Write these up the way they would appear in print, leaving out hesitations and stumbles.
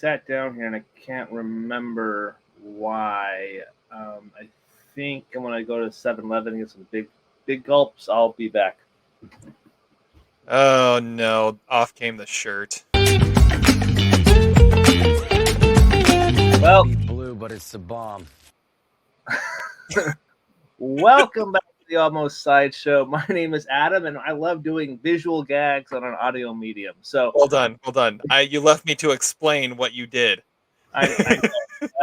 sat down here and I can't remember why. I think I'm gonna go to 7-Eleven and get some big gulps. I'll be back. Oh no! Off came the shirt. Well, be blue, but it's a bomb. Welcome back to the Almost SideShow. My name is Adam, and I love doing visual gags on an audio medium. So Hold on. You left me to explain what you did. I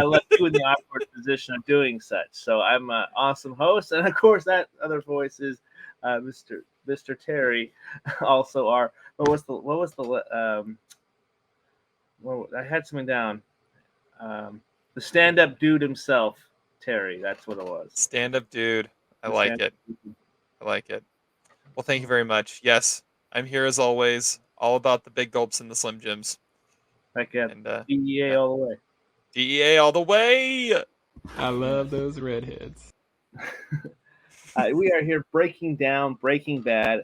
left you in the awkward position of doing such. So I'm an awesome host, and of course that other voice is Mr. Terry, also our. What was the well, I had something down. The stand-up dude himself, Terry. That's what it was. Stand-up dude. I like it. Well, thank you very much. Yes, I'm here as always. All about the big gulps and the Slim Jims. Heck yeah. And DEA all the way. DEA all the way. I love those redheads. We are here breaking down Breaking Bad.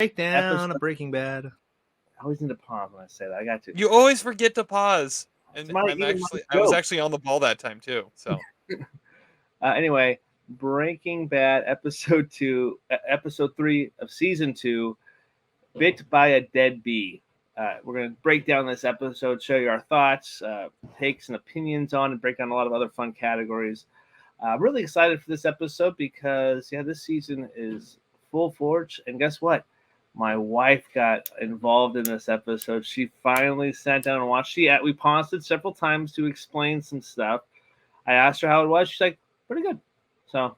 Breaking Bad. I always need to pause when I say that. I got to. You always forget to pause. And I was joke. actually on the ball that time too. So anyway, Breaking Bad episode 3 of season 2, Bit by a Dead Bee. We're going to break down this episode, show you our thoughts, takes, and opinions on, and break down a lot of other fun categories. I'm really excited for this episode because, this season is full forge. And guess what? My wife got involved in this episode. She finally sat down and watched. We paused it several times to explain some stuff. I asked her how it was. She's like, pretty good. So,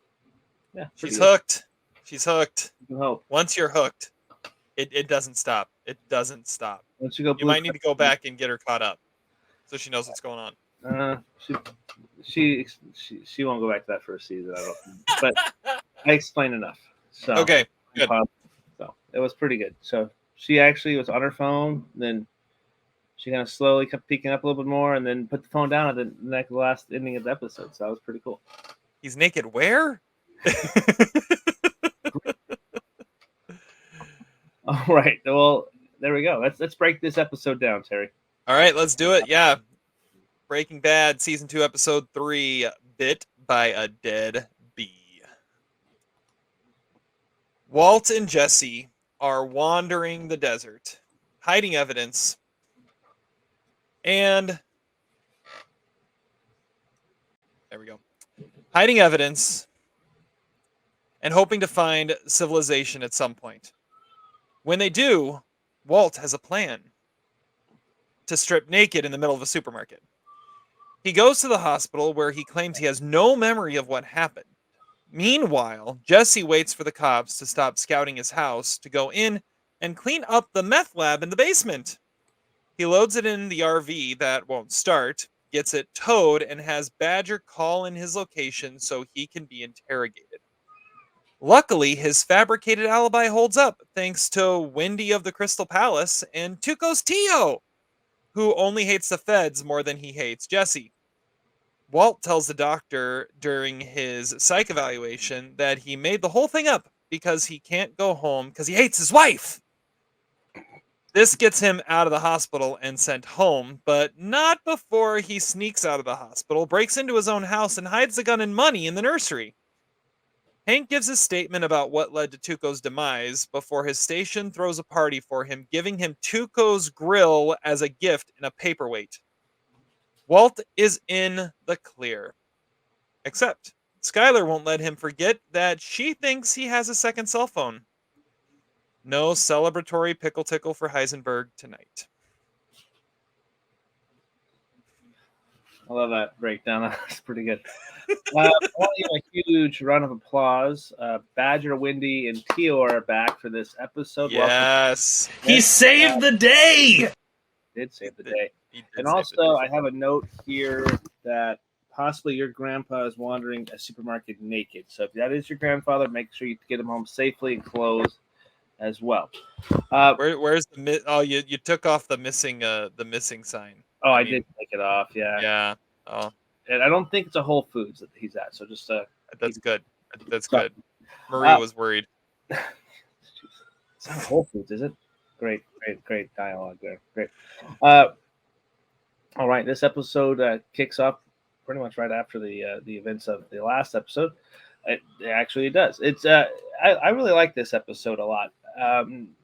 yeah. She's hooked. She's hooked. Hope. Once you're hooked, it doesn't stop. It doesn't stop. Once you might need to go back and get her caught up so she knows what's going on. She won't go back to that first season, I don't think. But I explained enough. So okay, good. So it was pretty good. So she actually was on her phone, then she kind of slowly kept peeking up a little bit more, and then put the phone down at the last ending of the episode. So that was pretty cool. He's naked where? All right. Well, there we go. Let's break this episode down, Terry. All right, let's do it. Yeah. Breaking Bad, Season 2, Episode 3, Bit by a Dead Bee. Walt and Jesse are wandering the desert, hiding evidence, and... There we go. Hiding evidence and hoping to find civilization at some point. When they do, Walt has a plan to strip naked in the middle of a supermarket. He goes to the hospital where he claims he has no memory of what happened. Meanwhile, Jesse waits for the cops to stop scouting his house to go in and clean up the meth lab in the basement. He loads it in the RV that won't start, gets it towed, and has Badger call in his location so he can be interrogated. Luckily, his fabricated alibi holds up thanks to Wendy of the Crystal Palace and Tuco's Tio, who only hates the feds more than he hates Jesse. Walt tells the doctor during his psych evaluation that he made the whole thing up because he can't go home because he hates his wife. This gets him out of the hospital and sent home, but not before he sneaks out of the hospital, breaks into his own house, and hides the gun and money in the nursery. Hank gives his statement about what led to Tuco's demise before his station throws a party for him, giving him Tuco's grill as a gift in a paperweight. Walt is in the clear. Except, Skyler won't let him forget that she thinks he has a second cell phone. No celebratory pickle tickle for Heisenberg tonight. I love that breakdown. That's pretty good. I want to give a huge round of applause. Badger, Wendy, and Tio are back for this episode. Yes. He saved the day! Did save the day. And also, I have a note here that possibly your grandpa is wandering a supermarket naked. So if that is your grandfather, make sure you get him home safely and clothes as well. Where's the you took off the missing sign. Oh, I did take it off. Yeah. Yeah. Oh. And I don't think it's a Whole Foods that he's at. So just that's good. That's good. Marie was worried. It's not Whole Foods, is it? Great dialogue there. Great. All right, this episode kicks off pretty much right after the events of the last episode. It actually does. I really like this episode a lot.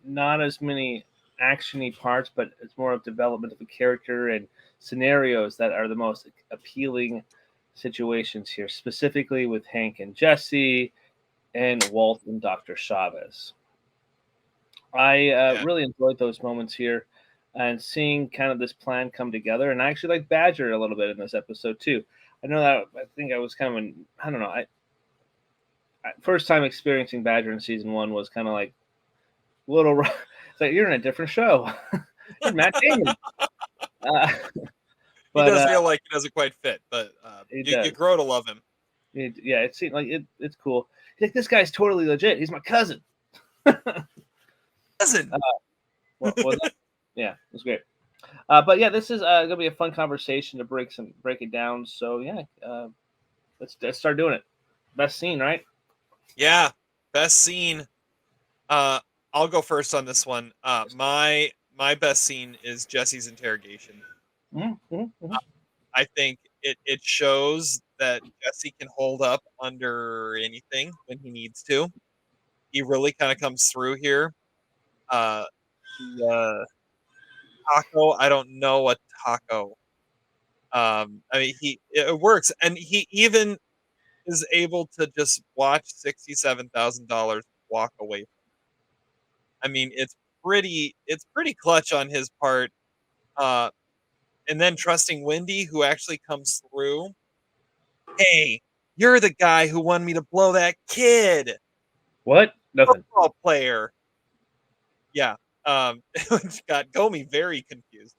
Not as many actiony parts, but it's more of development of the character and scenarios that are the most appealing situations here, specifically with Hank and Jesse and Walt and Dr. Chavez. I really enjoyed those moments here and seeing kind of this plan come together. And I actually like Badger a little bit in this episode too. I know that I think I was kind of I don't know. First time experiencing Badger in season 1 was kind of like a little. It's like you're in a different show. You're Matt Damon. He does feel like he doesn't quite fit, but you grow to love him. It seemed like it's cool. He's like, this guy's totally legit. He's my cousin. Cousin. Yeah, it was great. But yeah, this is gonna be a fun conversation to break it down. So yeah, let's start doing it. Best scene, right? Yeah, best scene. I'll go first on this one. My best scene is Jesse's interrogation. I think it shows that Jesse can hold up under anything when he needs to. He really kind of comes through here. Taco, I don't know what taco. I mean, it works, and he even is able to just watch $67,000 walk away. I mean, it's pretty clutch on his part. And then trusting Wendy, who actually comes through. Hey, you're the guy who wanted me to blow that kid. What? Nothing. Football player. Yeah. Which got Gomi very confused.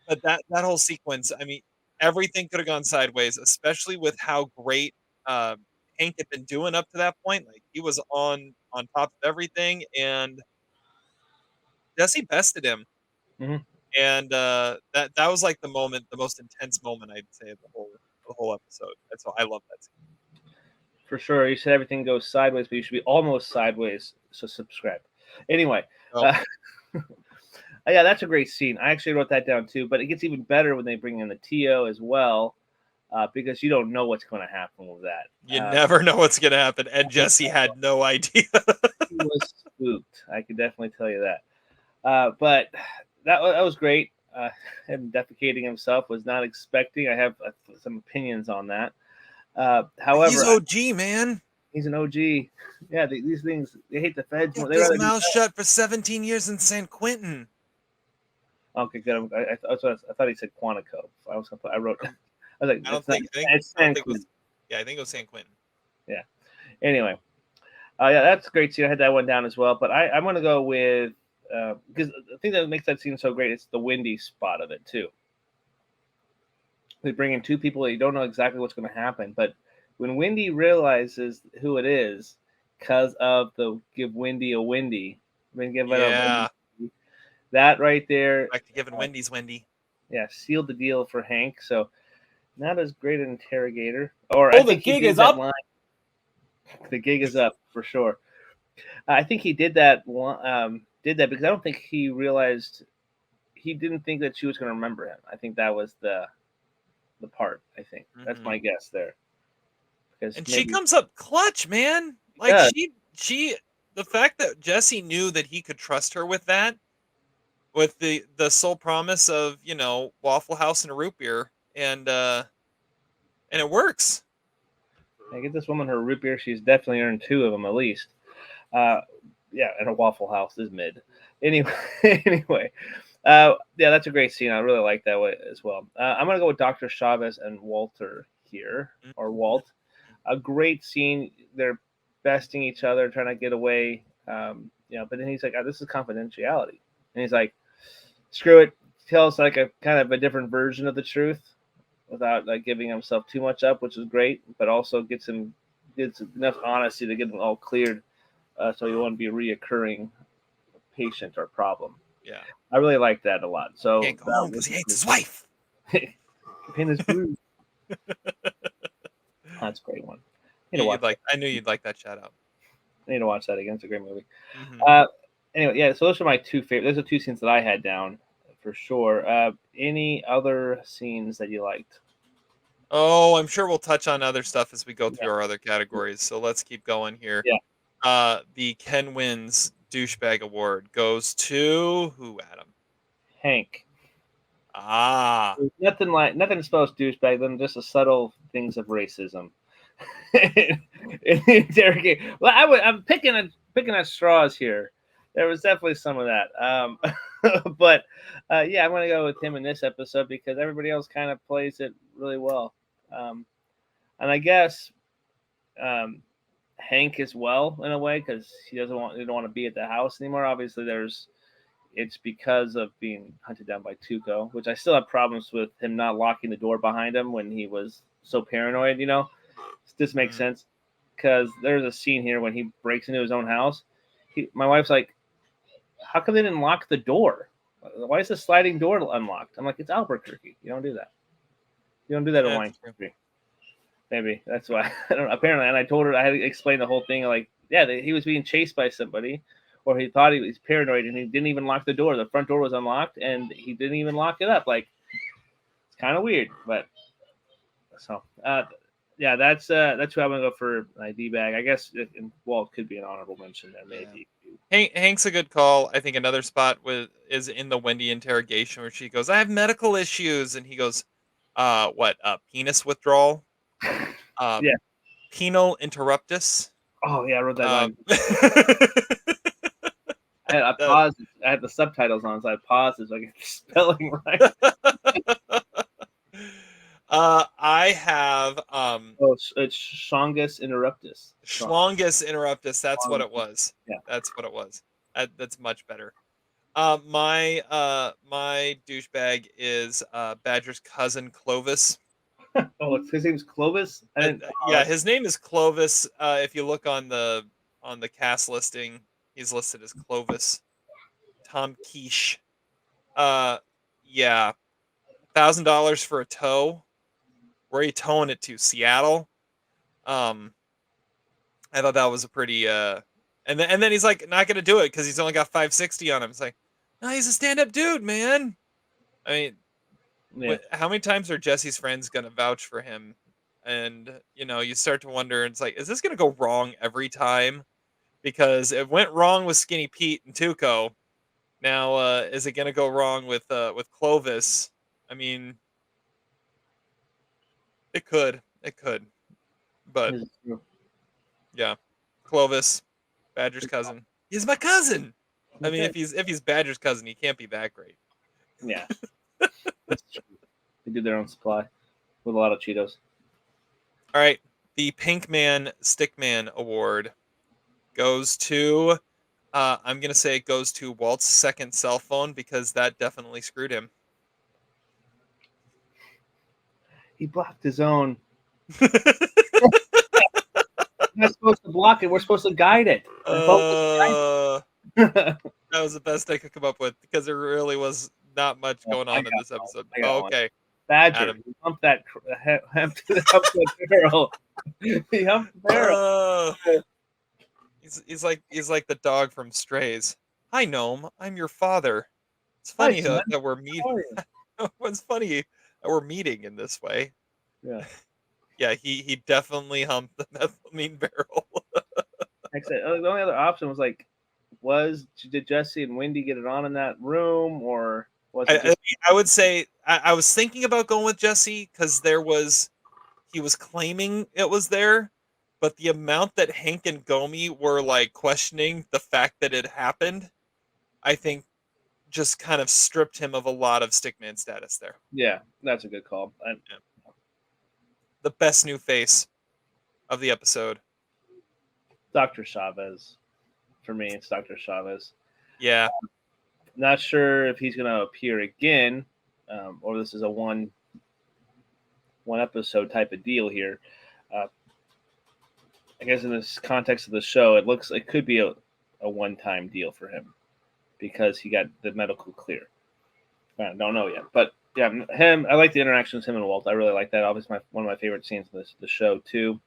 But that whole sequence, I mean, everything could have gone sideways, especially with how great Hank had been doing up to that point. Like he was on top of everything, and Jesse bested him. Mm-hmm. And that was like the most intense moment I'd say of the whole episode. That's why I love that scene. For sure, you said everything goes sideways, but you should be almost sideways. So subscribe. Anyway, yeah, that's a great scene. I actually wrote that down too. But it gets even better when they bring in the TO as well, because you don't know what's going to happen with that. You never know what's going to happen, and Jesse had no idea. He was spooked. I can definitely tell you that. But that was great. Him defecating himself was not expecting. I have some opinions on that. However, he's OG, man. He's an OG. Yeah, these things, they hate the feds. Kept his mouth shut for 17 years in San Quentin. Okay, good. I thought he said Quantico. I was like, I think it was San Quentin. Yeah. Anyway, yeah, that's a great scene. I had that one down as well. But I'm going to go with because the thing that makes that scene so great is the Wendy spot of it too. They bring in two people that you don't know exactly what's going to happen, but when Wendy realizes who it is, because of the give Wendy a Wendy, that right there. Back to giving Wendy's Wendy. Yeah, sealed the deal for Hank. So not as great an interrogator. Or the gig is up. The gig is up for sure. I think he did that because I don't think he realized he didn't think that she was going to remember him. I think that was the part. I think that's my guess there. And she comes up clutch, man. Like she the fact that Jesse knew that he could trust her with that, with the sole promise of, Waffle House and a root beer, and it works. I get this woman her root beer. She's definitely earned 2 of them at least. Yeah, and a Waffle House is mid. Anyway, yeah, that's a great scene. I really like that way as well. I'm gonna go with Dr. Chavez and Walter here, or Walt. A great scene. They're besting each other, trying to get away. But then he's like, "This is confidentiality," and he's like, "Screw it." Tells like a kind of a different version of the truth, without like giving himself too much up, which is great, but also gets enough honesty to get him all cleared, so he won't be a reoccurring patient or problem. Yeah, I really like that a lot. So he can't go home because he hates his wife. Pain is blue. That's a great one. I knew you'd like that shout out. I need to watch that again. It's a great movie. Anyway, yeah. So those are my 2 favorite. Those are 2 scenes that I had down for sure. Any other scenes that you liked? Oh, I'm sure we'll touch on other stuff as we go through Yeah. our other categories. So let's keep going here. Yeah. The Ken Wins douchebag award goes to who, Adam? Hank. Ah, Nothing supposed douchebag than just the subtle things of racism. In the interrogation. Well, I'm picking at straws here. There was definitely some of that. But yeah, I'm gonna go with him in this episode because everybody else kind of plays it really well. And I guess um, Hank as well in a way because he don't want to be at the house anymore. Obviously, it's because of being hunted down by Tuco, which I still have problems with him not locking the door behind him when he was so paranoid. This makes sense because there's a scene here when he breaks into his own house. My wife's like, "How come they didn't lock the door? Why is the sliding door unlocked?" I'm like, "It's Albuquerque. You don't do that. You don't do that in yeah, wine country." Maybe that's why I don't know. Apparently, and I told her I had to explain the whole thing. Like, yeah, he was being chased by somebody, or he thought he was paranoid, and he didn't even lock the door. The front door was unlocked, and he didn't even lock it up. Like, it's kind of weird, but so yeah, that's who I'm gonna go for my D bag. I guess Walt could be an honorable mention there, maybe. Hank's a good call. I think another spot is in the Wendy interrogation where she goes, "I have medical issues," and he goes, what? Penis withdrawal, uh, Yeah. penal interruptus." Oh yeah, I wrote that Um, down. I paused. I had the subtitles on, so I paused it so I get the spelling right. I have Oh, it's Shongus interruptus. Schlongus interruptus. That's what it was. Yeah. That's what it was. That's much better. My douchebag is Badger's cousin Clovis. Oh, his name's Clovis. I didn't. Yeah, his name is Clovis. If you look on the cast listing, he's listed as Clovis. Tom Quiche. Uh, yeah, $1,000 for a tow. Where are you towing it to? Seattle. I thought that was a pretty and then he's like not gonna do it because he's only got 560 on him. It's like, no, he's a stand-up dude, man. I mean, Yeah. how many times are Jesse's friends gonna vouch for him? And you start to wonder. It's like, is this gonna go wrong every time? Because it went wrong with Skinny Pete and Tuco. Now, is it gonna go wrong with Clovis? I mean, it could, but yeah, Clovis, Badger's cousin. He's my cousin. I mean, if he's Badger's cousin, he can't be that great. Yeah. That's true. They do their own supply with a lot of Cheetos. All right, the Pinkman Stickman Award goes to. I'm gonna say it goes to Walt's second cell phone because that definitely screwed him. He blocked his own. We're not supposed to block it. We're supposed to guide it. That was the best I could come up with because there really was not much going on in this episode. Okay. Badger, Adam. he humped that barrel. He humped the barrel. He's like the dog from Strays. Hi, Gnome. I'm your father. It's Hi, funny son. that we're meeting. It's funny that we're meeting in this way. Yeah. Yeah, he definitely humped the methylamine barrel. Like I said, the only other option was did Jesse and Wendy get it on in that room, or was it just I would say I was thinking about going with Jesse because he was claiming it was there, but the amount that Hank and Gomi were like questioning the fact that it happened, I think just kind of stripped him of a lot of stickman status there. Yeah, that's a good call. The best new face of the episode. Dr. Chavez. For me, it's Dr. Chavez. Yeah. Not sure if he's going to appear again, or this is a one episode type of deal here. I guess in this context of the show, it could be a one-time deal for him because he got the medical clear. I don't know yet, but yeah, him. I like the interactions him and Walt. I really like that. Obviously, one of my favorite scenes in the show too.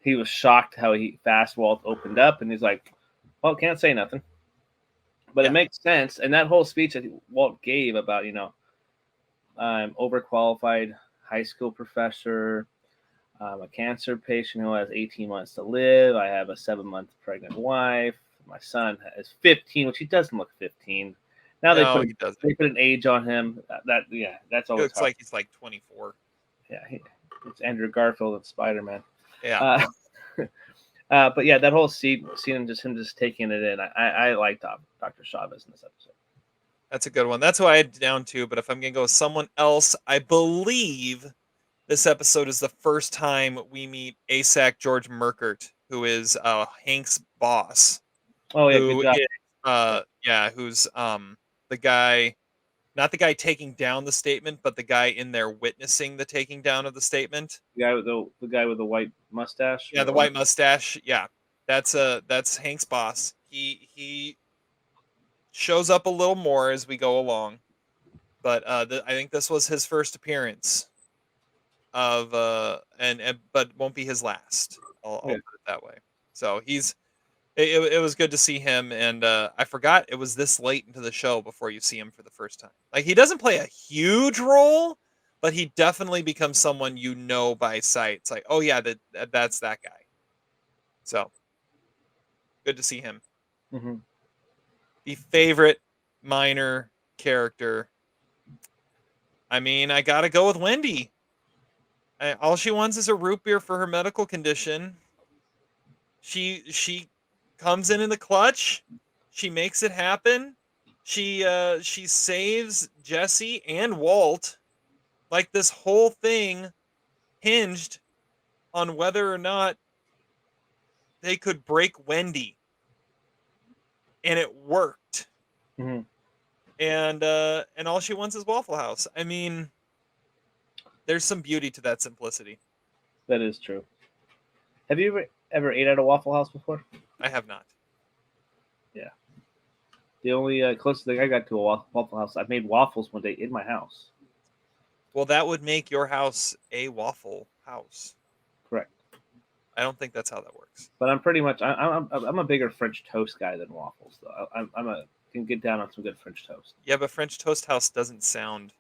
He was shocked how fast Walt opened up, and he's like, "Well, can't say nothing." but Yeah. it makes sense. And that whole speech that Walt gave about, I'm overqualified high school professor. I'm a cancer patient who has 18 months to live. I have a 7-month pregnant wife. My son is 15, which he doesn't look 15. Now No, he doesn't. they put an age on him. That's He always looks hard. like he's like 24. Yeah, it's Andrew Garfield and Spider-Man. Yeah. But yeah, that whole scene him just taking it in. I like Dr. Chavez in this episode. That's a good one. That's who I had down to. But if I'm gonna go with someone else, I believe this episode is the first time we meet Asack George Merkert, who is Hank's boss. Oh yeah, Who good job. is who's the guy, not the guy taking down the statement, but the guy in there witnessing the taking down of the statement. The guy with the white mustache. Yeah, the white mustache. Yeah, that's Hank's boss. He shows up a little more as we go along, but I think this was his first appearance of and but won't be his last. I'll put it that way. So it was good to see him, and I forgot it was this late into the show before you see him for the first time. Like, he doesn't play a huge role, but he definitely becomes someone by sight. It's like, oh yeah, that's that guy. So good to see him. Mm-hmm. The favorite minor character. I mean, I gotta go with Wendy. All she wants is a root beer for her medical condition. She comes in the clutch. She makes it happen. She saves Jesse and Walt. Like, this whole thing hinged on whether or not they could break Wendy, and it worked. Mm-hmm. And all she wants is Waffle House. I mean, there's some beauty to that simplicity. That is true. Have you ever ate at a Waffle House before? I have not. Yeah. The only closest thing I got to a Waffle House, I made waffles one day in my house. Well, that would make your house a Waffle House. Correct. I don't think that's how that works. But I'm pretty much I'm a bigger French toast guy than waffles though. Can get down on some good French toast. Yeah, but French Toast House doesn't sound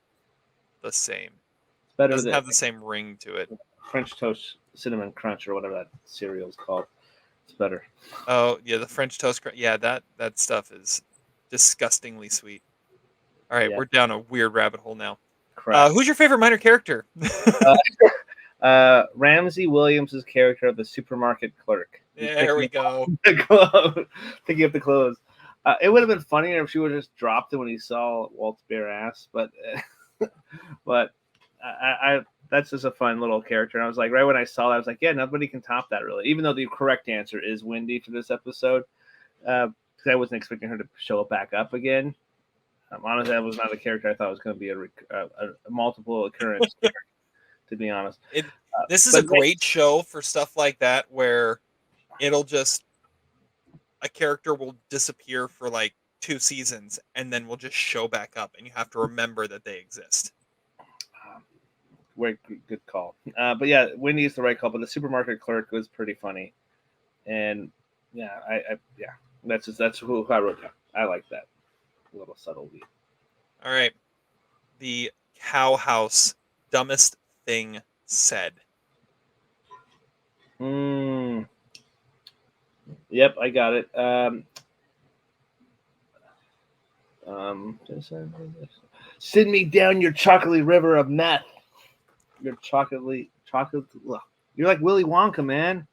the same. It's better Doesn't than have the same ring to it. French toast cinnamon crunch or whatever that cereal is called. It's better. Oh yeah, the French toast. Yeah, that stuff is disgustingly sweet. All right, Yeah. we're down a weird rabbit hole now. Correct. Who's your favorite minor character? Ramsey Williams' character of the supermarket clerk. There we go. Picking up the clothes. It would have been funnier if she would have just dropped it when he saw Walt's bare ass, but I that's just a fun little character. And I was like, right when I saw that, I was like, yeah, nobody can top that really. Even though the correct answer is Wendy for this episode, because I wasn't expecting her to show it back up again. Honestly, that was not a character I thought was going to be a multiple occurrence. To be honest, This is a great show for stuff like that, where it'll just, a character will disappear for like 2 seasons and then will just show back up, and you have to remember that they exist. Good call. But yeah, Wendy is the right call. But the supermarket clerk was pretty funny, and yeah, that's who I wrote down. I like that little subtle lead. All right, the cow house dumbest thing said. Yep, I got it. Send me down your chocolatey river of meth. Your chocolate. You're like Willy Wonka, man.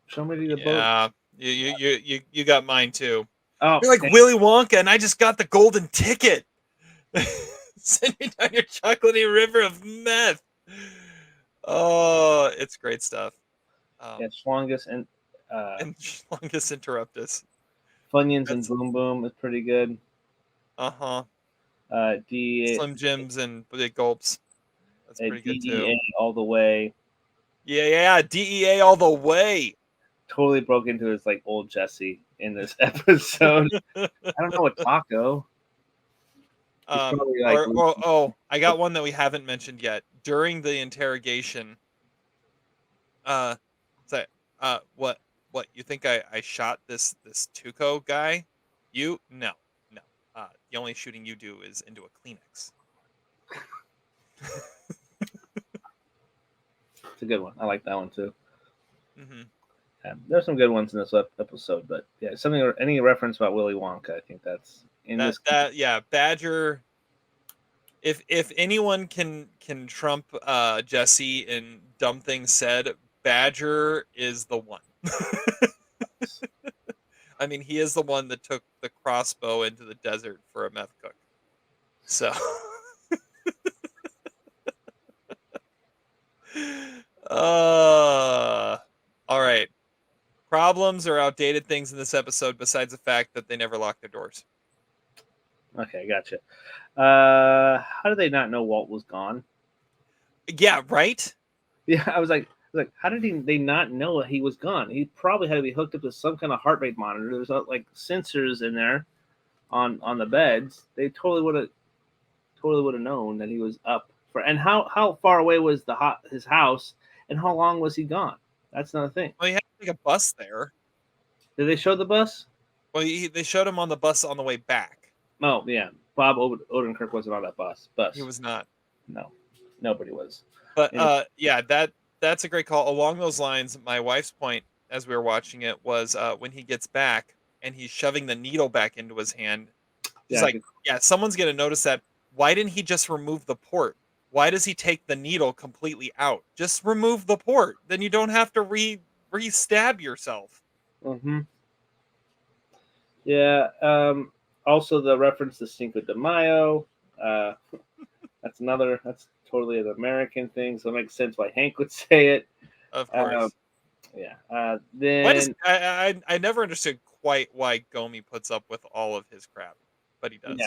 Show me the boat. Yeah, you got mine too. Oh, you're like Willy Wonka, and I just got the golden ticket. Send me down your chocolatey river of meth. Oh, it's great stuff. Schlongus and Schlongus interruptus. Funyuns and Boom Boom is pretty good. Uh-huh. Slim Jims and Big Gulps. That's pretty good too. DEA all the way. Yeah, DEA all the way. Totally broke into his like old Jesse in this episode. I don't know what taco. I got one that we haven't mentioned yet. During the interrogation, what you think I shot this Tuco guy? No. The only shooting you do is into a Kleenex. It's a good one. I like that one too. Mm-hmm. There's some good ones in this episode, but yeah, any reference about Willy Wonka, I think that's in this. Badger. If anyone can trump Jesse in dumb things said, Badger is the one. I mean, he is the one that took the crossbow into the desert for a meth cook. So, all right. Problems or outdated things in this episode besides the fact that they never locked their doors. Okay, gotcha. How did they not know Walt was gone? Yeah, right? Yeah, I was like, how did they not know he was gone? He probably had to be hooked up to some kind of heart rate monitor. There's like sensors in there on the beds. They totally would have known that he was up for. And how far away was his house, and how long was he gone? That's another thing. Well, he had like a bus there. Did they show the bus? Well, they showed him on the bus on the way back. Oh yeah, Bob Odenkirk wasn't on that bus. He was not. No, nobody was. But Anyway. yeah, that's a great call. Along those lines, my wife's point as we were watching it was when he gets back and he's shoving the needle back into his hand. She's like, yeah, someone's gonna notice that. Why didn't he just remove the port? Why does he take the needle completely out? Just remove the port. Then you don't have to re-stab yourself. Mm-hmm. Yeah. Also, the reference to Cinco de Mayo. That's totally an American thing, so it makes sense why Hank would say it. Of course. Yeah. Then why does, I never understood quite why Gomi puts up with all of his crap, but he does.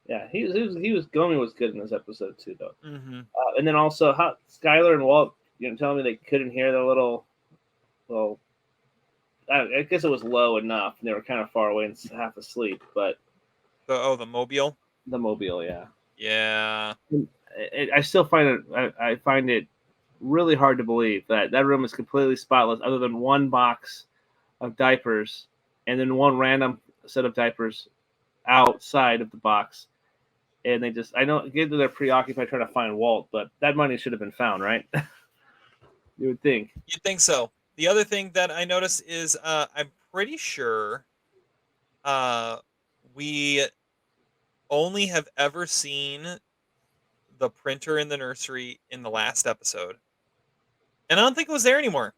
Yeah. Gomi was good in this episode too, though. Mm-hmm. And then also, how Skylar and Walt, telling me they couldn't hear the little. I guess it was low enough. And they were kind of far away and half asleep, but the mobile. The mobile, yeah. Yeah. I still find it. I find it really hard to believe that room is completely spotless, other than one box of diapers and then one random set of diapers outside of the box. And I know they're preoccupied trying to find Walt, but that money should have been found, right? You would think. You'd think so. The other thing that I noticed is I'm pretty sure we only have ever seen the printer in the nursery in the last episode. And I don't think it was there anymore.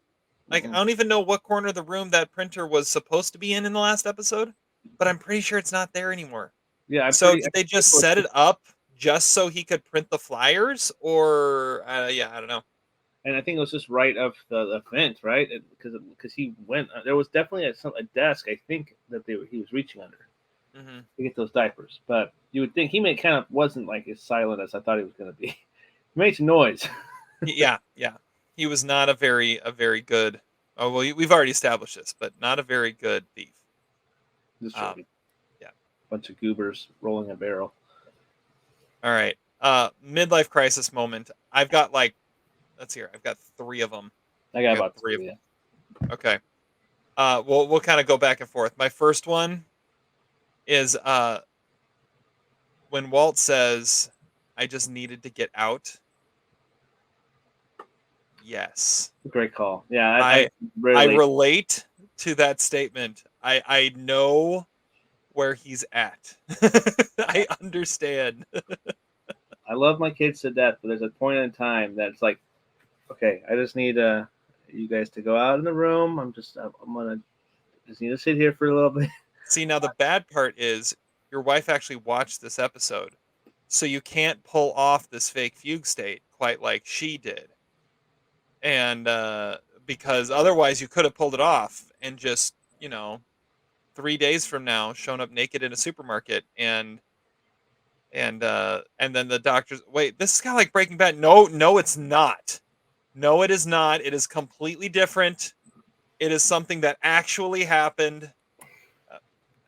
Like, I don't even know what corner of the room that printer was supposed to be in the last episode, but I'm pretty sure it's not there anymore. Yeah. Did they just set it up just so he could print the flyers? Or, I don't know. And I think it was just right of the vent, right? Because he went. There was definitely a desk, I think, that he was reaching under to get those diapers. But you would think he kind of wasn't like as silent as I thought he was going to be. He made some noise. Yeah. He was not a very good. Oh well, we've already established this, but not a very good thief. Yeah. Bunch of goobers rolling a barrel. All right. Midlife crisis moment. I've got I've got 3 of them. I got about 3 of them. Okay. We'll kind of go back and forth. My first one is when Walt says, "I just needed to get out." Yes. Great call. Yeah, I relate to that statement. I know where he's at. I understand. I love my kids to death, but there's a point in time that it's like, okay, I just need you guys to go out in the room. I'm gonna just need to sit here for a little bit. See, now the bad part is your wife actually watched this episode, so you can't pull off this fake fugue state quite like she did. And because otherwise you could have pulled it off and just, 3 days from now shown up naked in a supermarket and then the doctors, wait, this is kind of like Breaking Bad. No, it's not. No, it is not. It is completely different. It is something that actually happened.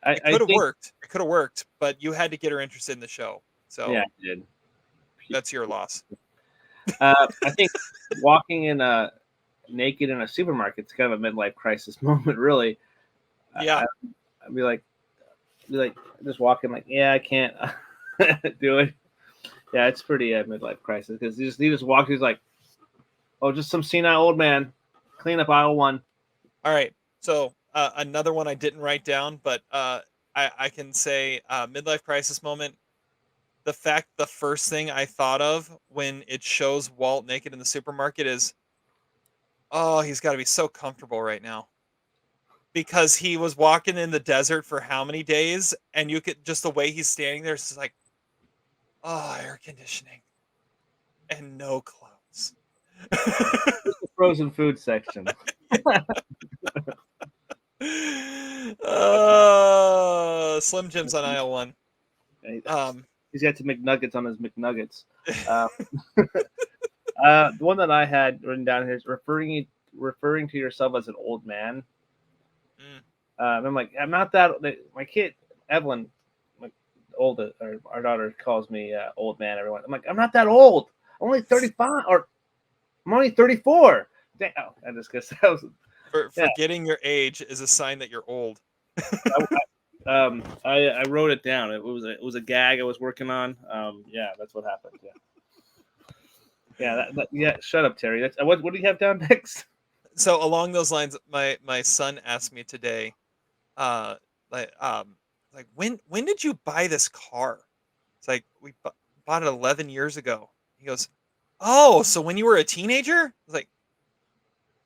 It could have worked. It could have worked, but you had to get her interested in the show. So yeah, I did. That's your loss. I think walking in naked in a supermarket is kind of a midlife crisis moment, really. Yeah. I'd be like, just walking like, yeah, I can't do it. Yeah, it's pretty midlife crisis because he just walks. He's like, oh, just some senile old man. Clean up aisle one. All right. So another one I didn't write down, but I can say midlife crisis moment. The fact the first thing I thought of when it shows Walt naked in the supermarket is, oh, he's got to be so comfortable right now. Because he was walking in the desert for how many days, and you could just the way he's standing there, it's just like, oh, air conditioning and no clothes. Just the frozen food section. Slim Jim's on aisle one. He's got to McNuggets on his McNuggets. The one that I had written down here is referring to yourself as an old man. And I'm like, I'm not that. My kid Evelyn, our daughter calls me old man. Everyone, I'm like, I'm not that old. I'm only 35, or I'm only 34. Damn, I just guess that was. Forgetting your age is a sign that you're old. I wrote it down. It was a gag I was working on. Yeah, that's what happened. Yeah. Shut up, Terry. That's what do you have down next? So along those lines, my son asked me today, like when did you buy this car? It's like we bought it 11 years ago. He goes, oh, so when you were a teenager? I was like,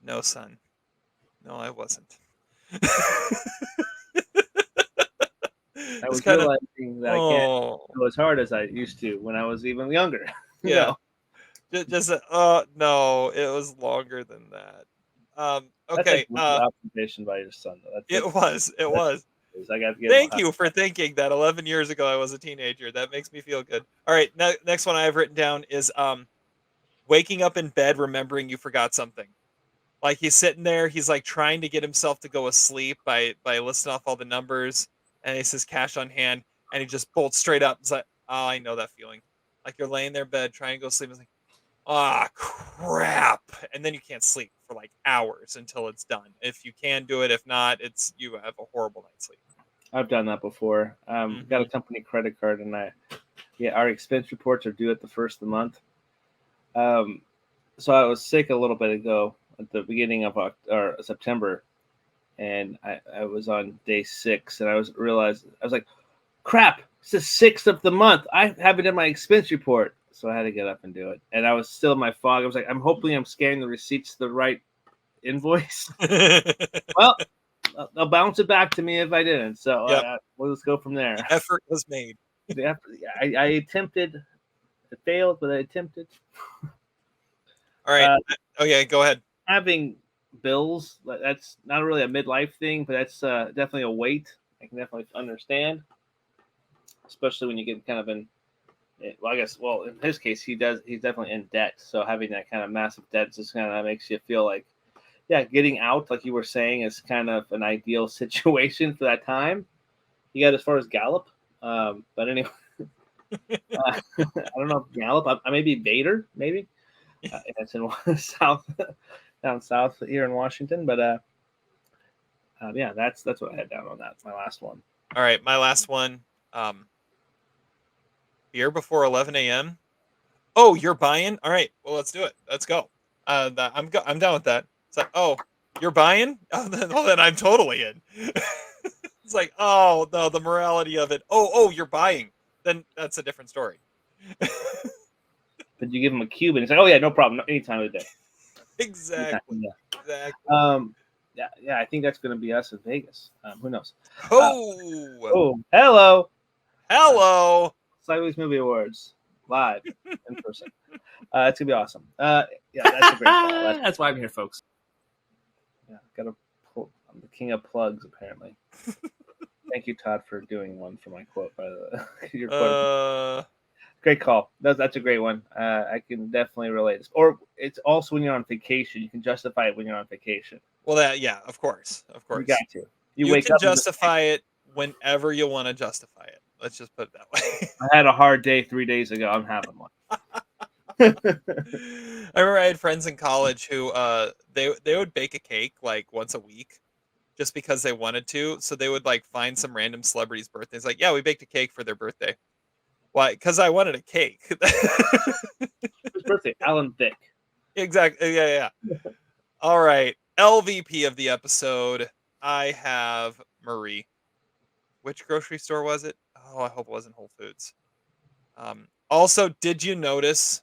no, son, no, I wasn't. I was realizing that I can't go as hard as I used to when I was even younger. Yeah. Just no, it was longer than that. Okay. That's observation by your son. It was. I got to get. Thank you for thinking that 11 years ago I was a teenager. That makes me feel good. All right, next one I have written down is waking up in bed remembering you forgot something. Like he's sitting there, he's like trying to get himself to go asleep by listing off all the numbers, and he says cash on hand, and he just bolts straight up. It's like, oh, I know that feeling. Like you're laying there in bed trying to go to sleep. It's like, ah, crap, and then you can't sleep for like hours until it's done. If you can do it, if not, you have a horrible night's sleep. I've done that before. Got a company credit card, and our expense reports are due at the first of the month. So I was sick a little bit ago at the beginning of September, and I was on day 6, and I was like, crap, it's the 6th of the month. I haven't done my expense report, so I had to get up and do it. And I was still in my fog. I was like, I'm hoping I'm scanning the receipts to the right invoice. Well, they'll bounce it back to me if I didn't. So we'll just go from there. The effort was made. I attempted. It failed, but I attempted. All right. Okay, go ahead. Having bills, that's not really a midlife thing, but that's definitely a weight. I can definitely understand, especially when you get kind of in. Well, I guess. Well, in his case, he's definitely in debt. So having that kind of massive debt just kind of makes you feel like, yeah, getting out, like you were saying, is kind of an ideal situation for that time. You got as far as Gallup, but anyway, I don't know if Gallup. I maybe Vader, maybe. It's in down south here in Washington, but yeah, that's what I had down on that. My last one. All right, my last one. Beer before 11 a.m. Oh, you're buying? All right, well, let's do it. Let's go. I'm down with that. It's like, oh, you're buying? Oh, then I'm totally in. It's like, oh no, the morality of it. Oh, you're buying. Then that's a different story. But you give him a cube, and he's like, oh yeah, no problem, any time of the day. Exactly. Exactly. Yeah. I think that's going to be us in Vegas. Who knows? Hello. Sideways Movie Awards live in person. It's gonna be awesome. Yeah, that's a great call. That's why I'm here, folks. Yeah, I'm the king of plugs, apparently. Thank you, Todd, for doing one for my quote. By your quote. Great call. That's a great one. I can definitely relate. Or it's also when you're on vacation. You can justify it when you're on vacation. Well, of course. You got to. You can justify it whenever you want to justify it. Let's just put it that way. I had a hard day 3 days ago. I'm having one. I remember I had friends in college who they would bake a cake like once a week, just because they wanted to. So they would like find some random celebrity's birthday. It's like, yeah, we baked a cake for their birthday. Why? Because I wanted a cake. His birthday, Alan Thicke. Exactly. Yeah. All right. LVP of the episode. I have Marie. Which grocery store was it? Oh, I hope it wasn't Whole Foods. Also, did you notice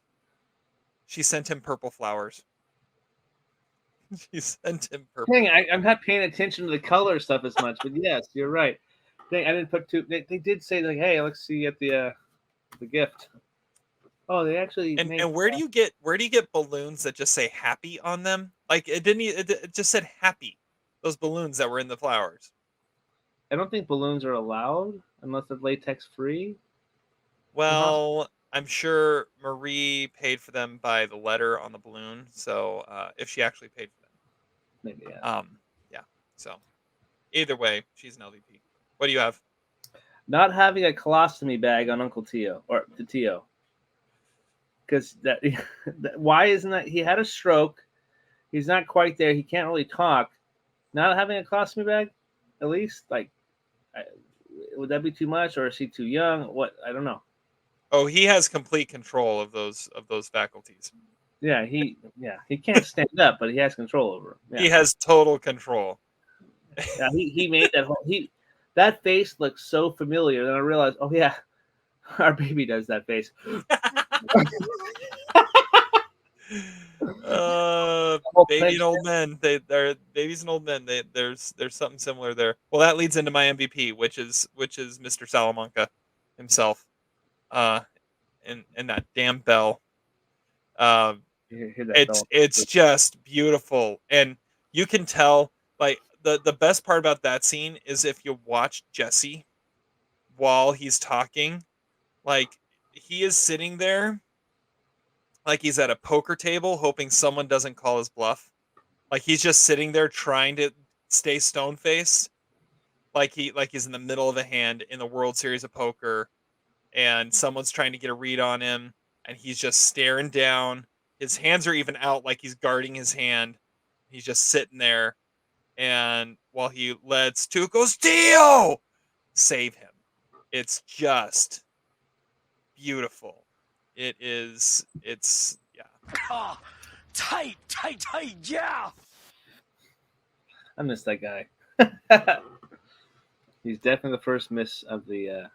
she sent him purple flowers? She sent him purple. Dang, I'm not paying attention to the color stuff as much, but yes, you're right. Dang, I didn't put two. They did say like, "Hey, let's see you at the gift." Oh, they actually made. And where do you get balloons that just say happy on them? Like it didn't. It just said happy. Those balloons that were in the flowers. I don't think balloons are allowed unless they're latex free. Well, I'm sure Marie paid for them by the letter on the balloon. So if she actually paid for them, Maybe yeah. Yeah. So either way, she's an LVP. What do you have? Not having a colostomy bag on Uncle Tio or the Tio. Because why isn't that? He had a stroke. He's not quite there. He can't really talk. Not having a colostomy bag, at least, like, would that be too much, or is he too young? What, I don't know. Oh, he has complete control of those faculties. Yeah, he can't stand up, but he has control over him. Yeah. He has total control. Yeah, he made that whole that face looks so familiar. Then I realized, oh yeah, our baby does that face. Baby and old men. They're babies and old men. There's something similar there. Well, that leads into my MVP, which is Mr. Salamanca himself. And that damn bell. It's just beautiful, and you can tell. Like the best part about that scene is if you watch Jesse while he's talking, like he is sitting there like he's at a poker table hoping someone doesn't call his bluff. Like he's just sitting there trying to stay stone faced. Like he's in the middle of a hand in the World Series of Poker and someone's trying to get a read on him and he's just staring down. His hands are even out like he's guarding his hand. He's just sitting there, and while he lets Tuco's Tio save him. It's just beautiful. It's yeah. Tight, yeah. I miss that guy. He's definitely the first miss of the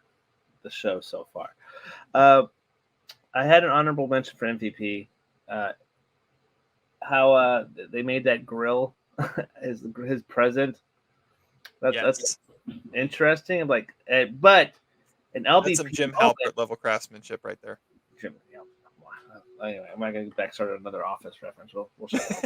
show so far. I had an honorable mention for MVP. How they made that grill his present. That's interesting. Like, but an LVP. That's some Jim Halpert level craftsmanship right there. Jim, yeah. Anyway, I'm not gonna get back started on another Office reference. We'll shut up.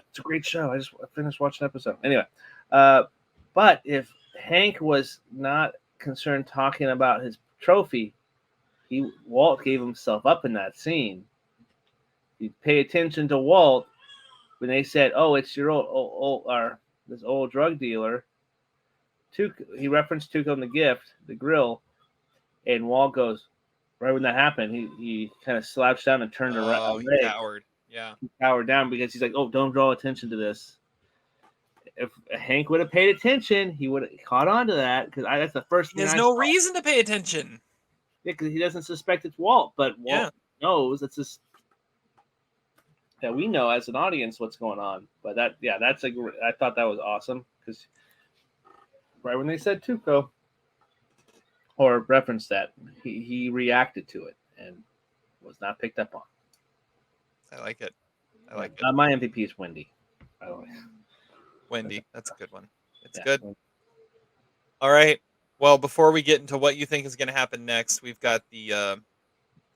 It's a great show. I finished watching an episode. Anyway, but if Hank was not concerned talking about his trophy, Walt gave himself up in that scene. You pay attention to Walt when they said, "Oh, it's your this old drug dealer." He referenced Tuco in the gift, the grill, and Walt goes, right when that happened, he kind of slouched down and turned around. Oh, he cowered. Yeah, he cowered down because he's like, "Oh, don't draw attention to this." If Hank would have paid attention, he would have caught on to that because that's the first thing. There's no reason to pay attention. Yeah, because he doesn't suspect it's Walt, but Walt knows it's just. Yeah, we know as an audience what's going on, but I thought that was awesome because right when they said Tuco or referenced that, he reacted to it and was not picked up on. I like it. My MVP is Wendy, by the way. Wendy, that's a good one. It's good. All right. Well, before we get into what you think is going to happen next, we've got the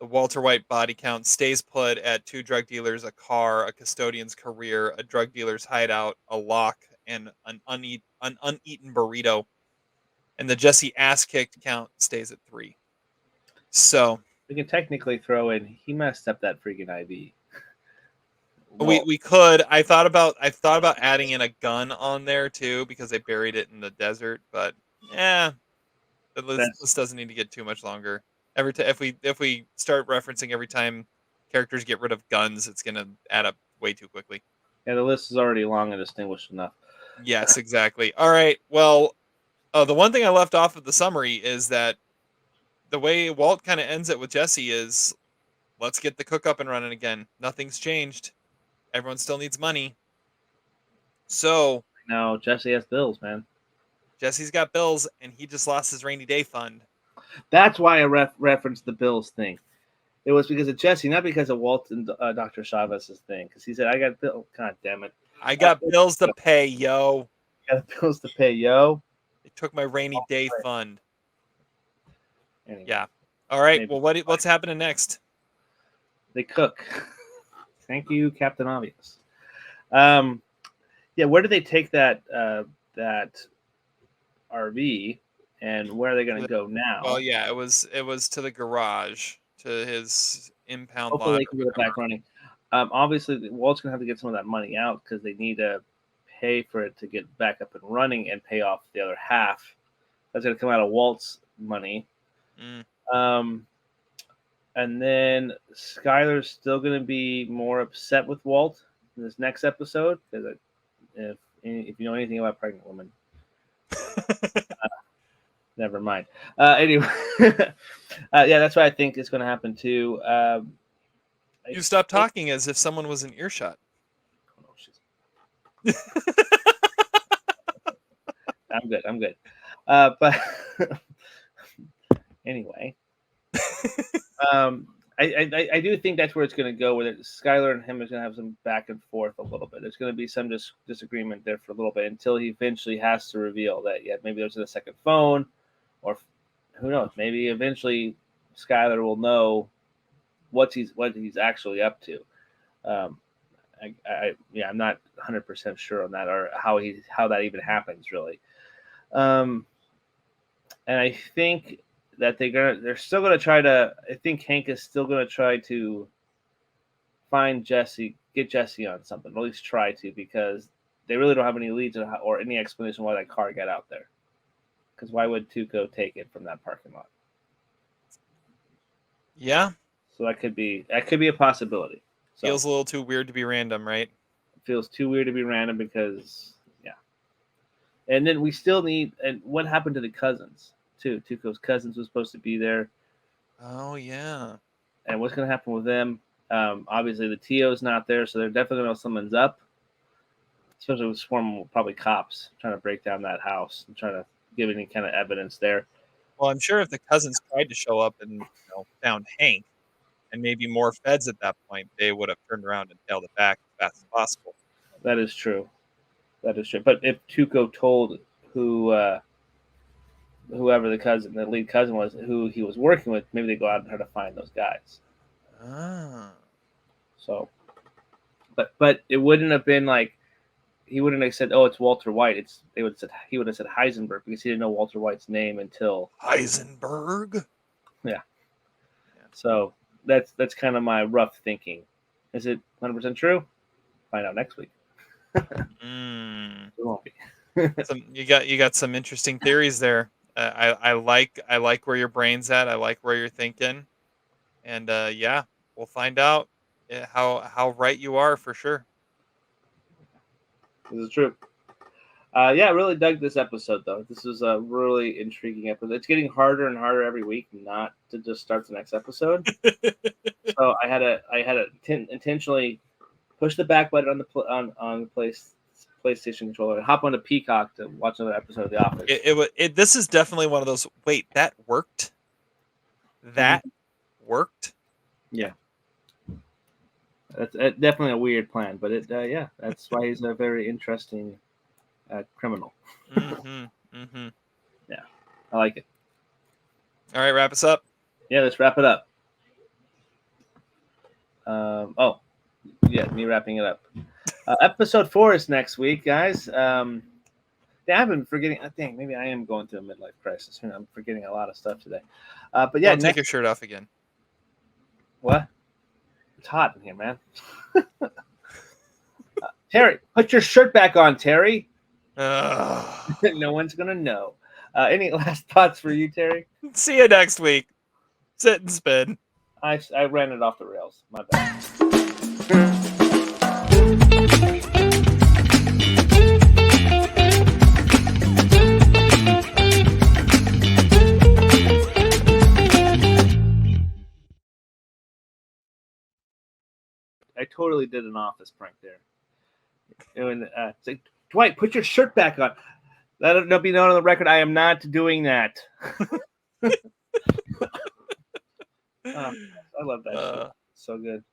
Walter White body count stays put at 2 drug dealers, a car, a custodian's career, a drug dealer's hideout, a lock, and an uneaten burrito. And the Jesse ass kicked count stays at 3. So we can technically throw in he messed up that freaking IV. We could. I thought about adding in a gun on there too because they buried it in the desert, but the list doesn't need to get too much longer. If we start referencing every time characters get rid of guns, it's gonna add up way too quickly. Yeah, the list is already long and distinguished enough. Yes, exactly. All right. Well, the one thing I left off of the summary is that the way Walt kind of ends it with Jesse is, let's get the cook up and running again. Nothing's changed. Everyone still needs money. So No, Jesse has bills, man. Jesse's got bills, and he just lost his rainy day fund. That's why I referenced the bills thing. It was because of Jesse, not because of Walt and Dr. Chavez's thing. Because he said, "I got bills." God damn it! I got bills to pay, yo. I got bills to pay, yo. They took my rainy day fund. Anyway, Yeah. All right. maybe. Well, what's happening next? They cook. Thank you, Captain Obvious. Yeah, where did they take that RV, and where are they going to go now? Well, yeah, it was to the garage, to his impound lot. Hopefully, they can get it back running. Obviously, Walt's going to have to get some of that money out because they need to pay for it to get back up and running and pay off the other half. That's going to come out of Walt's money. And then Skylar's still going to be more upset with Walt in this next episode because if you know anything about pregnant women, never mind. Anyway, yeah, that's what I think is going to happen too. You stopped talking as if someone was in earshot. I'm good. But anyway, I do think that's where it's going to go with it. Skylar and him is going to have some back and forth a little bit. There's going to be some disagreement there for a little bit until he eventually has to reveal that, yeah, maybe there's a second phone, or who knows, maybe eventually Skylar will know what he's actually up to. I'm not 100% sure on that, or how that even happens really. And I think that they're still gonna try to. I think Hank is still gonna try to find Jesse, get Jesse on something, or at least try to, because they really don't have any leads or any explanation why that car got out there. Because why would Tuco take it from that parking lot? Yeah. So that could be a possibility. So, feels a little too weird to be random, right? It feels too weird to be random because, yeah. And then we still need. And what happened to the cousins too? Tuco's cousins was supposed to be there. Oh yeah. And what's going to happen with them? Obviously, the TO's not there, so they're definitely going to know someone's up. Especially with swarm, probably cops trying to break down that house and trying to give any kind of evidence there. Well, I'm sure if the cousins tried to show up and found Hank and maybe more feds at that point, they would have turned around and tailed it back as fast as possible. That is true. But if Tuco told whoever the lead cousin was, who he was working with, maybe they go out and try to find those guys. Ah. So, but it wouldn't have been like, he wouldn't have said, "Oh, it's Walter White." He would have said Heisenberg, because he didn't know Walter White's name until Heisenberg. Yeah. So that's kind of my rough thinking. Is it 100% true? Find out next week. It won't be. You got some interesting theories there. I like where your brain's at. I like where you're thinking, and yeah, we'll find out how right you are for sure. This is true. Yeah, I really dug this episode though. This is a really intriguing episode. It's getting harder and harder every week not to just start the next episode. So I had to intentionally push the back button on the PlayStation controller and hop onto Peacock to watch another episode of The Office. This is definitely one of those. Wait, that worked. That worked. Yeah. That's definitely a weird plan, but yeah, that's why he's a very interesting criminal. Yeah, I like it. All right, wrap us up. Yeah, let's wrap it up. Me wrapping it up. Episode 4 is next week, guys. I've been forgetting. I think maybe I am going through a midlife crisis. I'm forgetting a lot of stuff today. But yeah, take your shirt off again. What? It's hot in here, man. Terry, put your shirt back on, Terry. No one's gonna know. Any last thoughts for you, Terry? See you next week. Sit and spin. I ran it off the rails. My bad. I totally did an office prank there. And it's like, Dwight, put your shirt back on. Let it be known on the record, I am not doing that. I love that shit. So good.